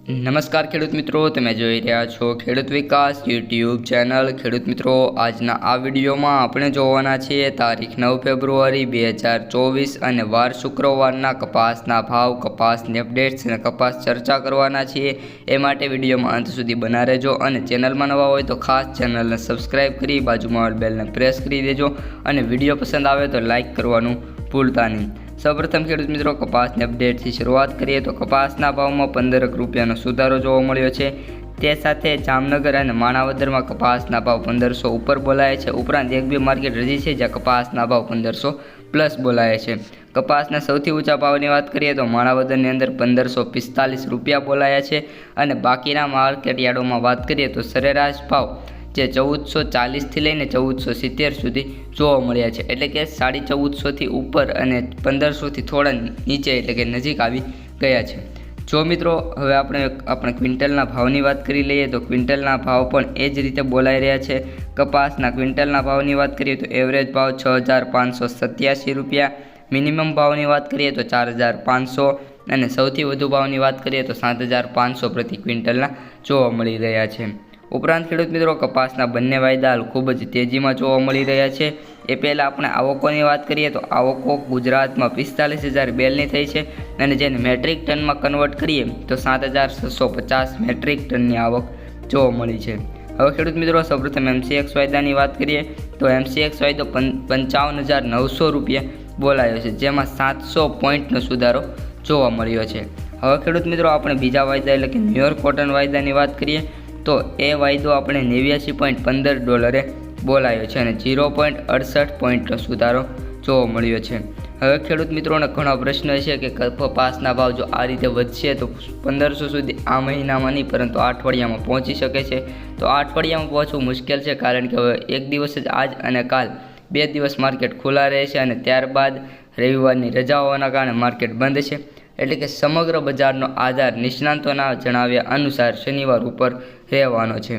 નમસ્કાર ખેડૂત મિત્રો, તમે જોઈ રહ્યા છો ખેડૂત વિકાસ યુટ્યુબ ચેનલ। ખેડૂત મિત્રો, આજના આ વિડીયોમાં આપણે જોવાના છીએ તારીખ 9 ફેબ્રુઆરી 2024 અને વાર શુક્રવારના કપાસના ભાવ, કપાસની અપડેટ્સ અને કપાસ ચર્ચા કરવાના છીએ। એ માટે વિડીયોમાં અંત સુધી બના રહેજો અને ચેનલમાં નવા હોય તો ખાસ ચેનલને સબસ્ક્રાઈબ કરી બાજુમાં બેલને પ્રેસ કરી દેજો અને વિડીયો પસંદ આવે તો લાઇક કરવાનું ભૂલતા નહીં। સૌપ્રથમ ખેડૂત મિત્રો, કપાસની અપડેટથી શરૂઆત કરીએ તો કપાસના ભાવમાં 15 રૂપિયાનો સુધારો જોવા મળ્યો છે। તે સાથે જામનગર અને માણાવદરમાં કપાસના ભાવ 1500 ઉપર બોલાય છે। ઉપરાંત એક બે માર્કેટ રજી છે જ્યાં કપાસના ભાવ 1500 પ્લસ બોલાય છે। કપાસના સૌથી ઊંચા ભાવની વાત કરીએ તો માણાવદરની અંદર 1545 રૂપિયા બોલાયા છે અને બાકીના માર્કેટ યાર્ડોમાં વાત કરીએ તો સરેરાશ ભાવ જે 1440થી લઈને 1470 સુધી જોવા મળ્યા છે, એટલે કે 1450થી ઉપર અને 1500થી થોડા નીચે એટલે કે નજીક આવી ગયા છે। જો મિત્રો, હવે આપણે ક્વિન્ટલના ભાવની વાત કરી લઈએ તો ક્વિન્ટલના ભાવ પણ એ જ રીતે બોલાઈ રહ્યા છે। કપાસના ક્વિન્ટલના ભાવની વાત કરીએ તો એવરેજ ભાવ 6587 રૂપિયા, મિનિમમ ભાવની વાત કરીએ તો 4500 અને સૌથી વધુ ભાવની વાત કરીએ તો 7500 પ્રતિ ક્વિન્ટલના જોવા મળી રહ્યા છે। ઉપરાંત ખેડૂત મિત્રો, કપાસના બંને વાયદા હાલ ખૂબ જ તેજીમાં જોવા મળી રહ્યા છે। એ પહેલાં આપણે આવકોની વાત કરીએ તો આવકો ગુજરાતમાં 45000 બેલની થઈ છે અને જેને મેટ્રિક ટનમાં કન્વર્ટ કરીએ તો 7650 મેટ્રિક ટનની આવક જોવા મળી છે। હવે ખેડૂત મિત્રો, સૌપ્રથમ MCX વાયદાની વાત કરીએ તો MCX વાયદો 55900 રૂપિયા બોલાયો છે, જેમાં 700 પોઈન્ટનો સુધારો જોવા મળ્યો છે। હવે ખેડૂત મિત્રો, આપણે બીજા વાયદા એટલે કે ન્યુયોર્ક કોટન વાયદાની વાત કરીએ તો એ વાયદો આપણે $89.15 બોલાયો છે અને 0.68 પોઈન્ટનો સુધારો જોવા મળ્યો છે। હવે ખેડૂત મિત્રોને ઘણો પ્રશ્ન છે કે કપાસના ભાવ જો આ રીતે વધશે તો 1500 સુધી આ મહિનામાં નહીં પરંતુ આ અઠવાડિયામાં પહોંચી શકે છે। તો આ અઠવાડિયામાં પહોંચવું મુશ્કેલ છે, કારણ કે હવે એક દિવસ જ આજ અને કાલ 2 દિવસ માર્કેટ ખુલ્લા રહેશે અને ત્યારબાદ રવિવારની રજાઓના કારણે માર્કેટ બંધ છે, એટલે કે સમગ્ર બજારનો આધાર નિષ્ણાંતોના જણાવ્યા અનુસાર શનિવાર ઉપર રહેવાનો છે।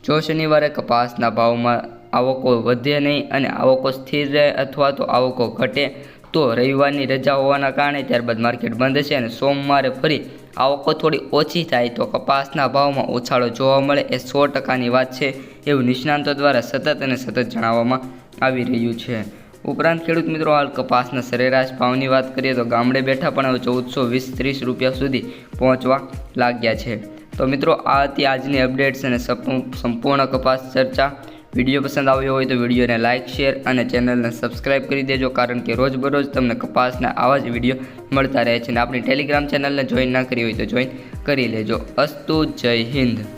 જો શનિવારે કપાસના ભાવમાં આવકો વધે નહીં અને આવકો સ્થિર રહે અથવા તો આવકો ઘટે તો રવિવારની રજા હોવાના કારણે ત્યારબાદ માર્કેટ બંધ છે અને સોમવારે ફરી આવકો થોડી ઓછી થાય તો કપાસના ભાવમાં ઉછાળો જોવા મળે એ 100%ની વાત છે, એવું નિષ્ણાંતો દ્વારા સતત જણાવવામાં આવી રહ્યું છે। ઉપરાંત ખેડૂત મિત્રો, હાલ કપાસના સરેરાશ ભાવની વાત કરીએ તો ગામડે બેઠા પણ હવે 1420-30 રૂપિયા સુધી પહોંચવા લાગ્યા છે। તો મિત્રો, આ હતી આજની અપડેટ્સ અને સંપૂર્ણ કપાસ ચર્ચા। વિડીયો પસંદ આવ્યો હોય તો વિડીયોને લાઇક, શેર અને ચેનલને સબસ્ક્રાઈબ કરી દેજો, કારણ કે રોજબરોજ તમને કપાસના આવા જ વિડીયો મળતા રહે છે અને આપણી ટેલિગ્રામ ચેનલને જોઈન ના કરી હોય તો જોઈન કરી લેજો। અસ્તુ, જય હિન્દ।